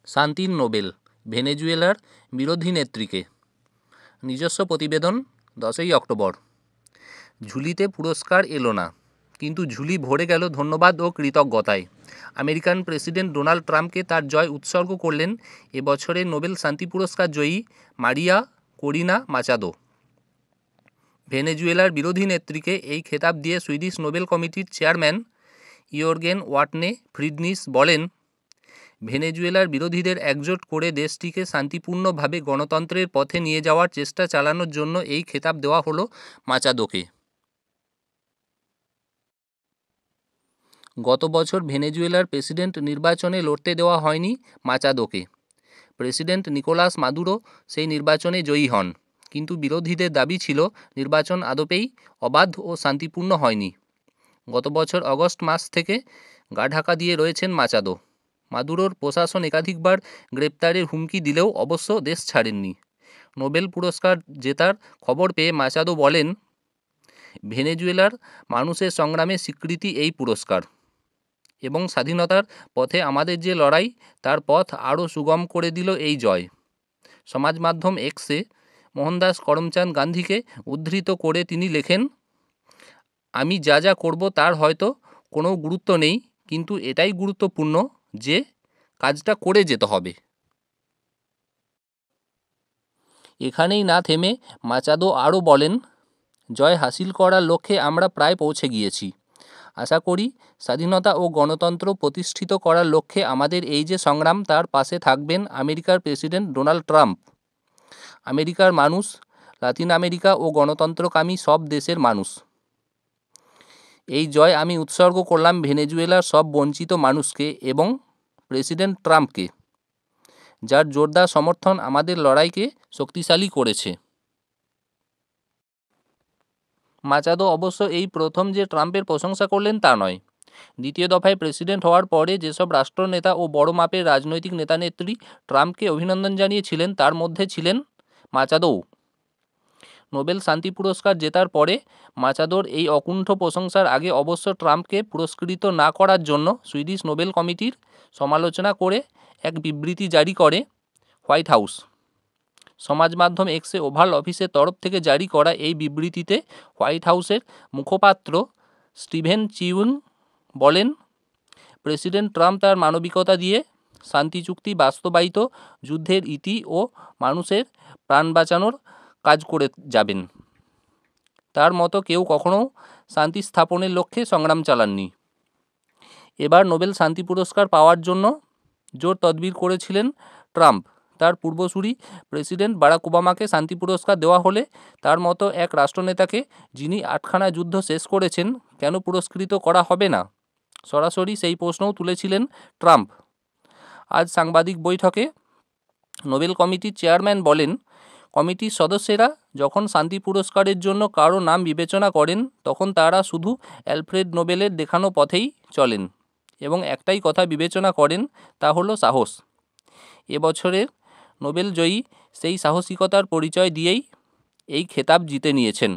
শান্তির নোবেল ভেনেজুয়েলার বিরোধী নেত্রীকে। নিজস্ব প্রতিবেদন 10ই অক্টোবর। ঝুলিতে পুরস্কার এলো না, কিন্তু ঝুলি ভরে গেল ধন্যবাদ ও কৃতজ্ঞতায়। আমেরিকান প্রেসিডেন্ট ডোনাল্ড ট্রাম্পকে তার জয় উৎসর্গ করলেন এবছরের নোবেল শান্তি পুরস্কার জয়ী মারিয়া করিনা মাচাদো। ভেনেজুয়েলার বিরোধী নেত্রীকে এই খেতাব দিয়ে সুইডিশ নোবেল কমিটির চেয়ারম্যান ইয়র্গেন ওয়াটনে ফ্রিডনিস বলেন, ভেনেজুয়েলার বিরোধীদের একজোট করে দেশটিকে শান্তিপূর্ণভাবে গণতন্ত্রের পথে নিয়ে যাওয়ার চেষ্টা চালানোর জন্য এই খেতাব দেওয়া হলো মাচাদোকে। গত বছর ভেনেজুয়েলার প্রেসিডেন্ট নির্বাচনে লড়তে দেওয়া হয়নি মাচাদোকে। প্রেসিডেন্ট নিকোলাস মাদুরো সেই নির্বাচনে জয়ী হন, কিন্তু বিরোধীদের দাবি ছিল নির্বাচন আদপেই অবাধ ও শান্তিপূর্ণ হয়নি। গত বছর অগস্ট মাস থেকে গা ঢাকা দিয়ে রয়েছেন মাচাদো। মাদুরোর প্রশাসন একাধিকবার গ্রেপ্তারের হুমকি দিলেও অবশ্য দেশ ছাড়েননি। নোবেল পুরস্কার জেতার খবর পেয়ে মাচাদো বলেন, ভেনেজুয়েলার মানুষের সংগ্রামের স্বীকৃতি এই পুরস্কার, এবং স্বাধীনতার পথে আমাদের যে লড়াই তার পথ আরও সুগম করে দিল এই জয়। সমাজ মাধ্যম এক্সে মোহনদাস করমচাঁদ গান্ধীকে উদ্ধৃত করে তিনি লেখেন, আমি যা যা করব তার হয়তো কোনো গুরুত্ব নেই, কিন্তু এটাই গুরুত্বপূর্ণ যে কাজটা করে যেতে হবে। এখানেই না থেমে মাচাদো আরও বলেন, জয় হাসিল করার লক্ষ্যে আমরা প্রায় পৌঁছে গিয়েছি। আশা করি স্বাধীনতা ও গণতন্ত্র প্রতিষ্ঠিত করার লক্ষ্যে আমাদের এই যে সংগ্রাম তার পাশে থাকবেন আমেরিকার প্রেসিডেন্ট ডোনাল্ড ট্রাম্প। আমেরিকার মানুষ, লাতিন আমেরিকা ও গণতন্ত্রকামী সব দেশের মানুষ। এই জয় আমি উৎসর্গ করলাম ভেনেজুয়েলার সব বঞ্চিত মানুষকে এবং প্রেসিডেন্ট ট্রাম্পকে, যার জোরদার সমর্থন আমাদের লড়াইকে শক্তিশালী করেছে। মাচাদো অবশ্য এই প্রথম যে ট্রাম্পের প্রশংসা করলেন তা নয়। দ্বিতীয় দফায় প্রেসিডেন্ট হওয়ার পরে যেসব রাষ্ট্রনেতা ও বড় মাপের রাজনৈতিক নেতানেত্রী ট্রাম্পকে অভিনন্দন জানিয়েছিলেন তার মধ্যে ছিলেন মাচাদোও। নোবেল শান্তি পুরস্কার জেতার পরে মাচাদোর এই অকুণ্ঠ প্রশংসার আগে অবশ্য ট্রাম্পকে পুরস্কৃত না করার জন্য সুইডিশ নোবেল কমিটির সমালোচনা করে এক বিবৃতি জারি করে হোয়াইট হাউস। সমাজ মাধ্যম এক্সে ওভাল অফিসের তরফ থেকে জারি করা এই বিবৃতিতে হোয়াইট হাউসের মুখপাত্র স্টিভেন চিউং বলেন, প্রেসিডেন্ট ট্রাম্প তার মানবিকতা দিয়ে শান্তি চুক্তি বাস্তবায়িত, যুদ্ধের ইতি ও মানুষের প্রাণ বাঁচানোর কাজ করে যাবেন। তার মতো কেউ কখনো শান্তি স্থাপনের লক্ষ্যে সংগ্রাম চালাননি। এবার নোবেল শান্তি পুরস্কার পাওয়ার জন্য জোর তদবির করেছিলেন ট্রাম্প। তার পূর্বসূরি প্রেসিডেন্ট বারাক ওবামাকে শান্তি পুরস্কার দেওয়া হলে তার মতো এক রাষ্ট্রনেতাকে, যিনি 8খানা যুদ্ধ শেষ করেছেন, কেন পুরস্কৃত করা হবে না? সরাসরি সেই প্রশ্নও তুলেছিলেন ট্রাম্প। আজ সাংবাদিক বৈঠকে নোবেল কমিটির চেয়ারম্যান বলেন, কমিটির সদস্যরা যখন শান্তি পুরস্কারের জন্য কারো নাম বিবেচনা করেন তখন তারা শুধু অ্যালফ্রেড নোবেলের দেখানো পথেই চলেন এবং একটাই কথা বিবেচনা করেন, তা হলো সাহস। এবছরের নোবেল জয়ী সেই সাহসিকতার পরিচয় দিয়েই এই খেতাব জিতে নিয়েছেন।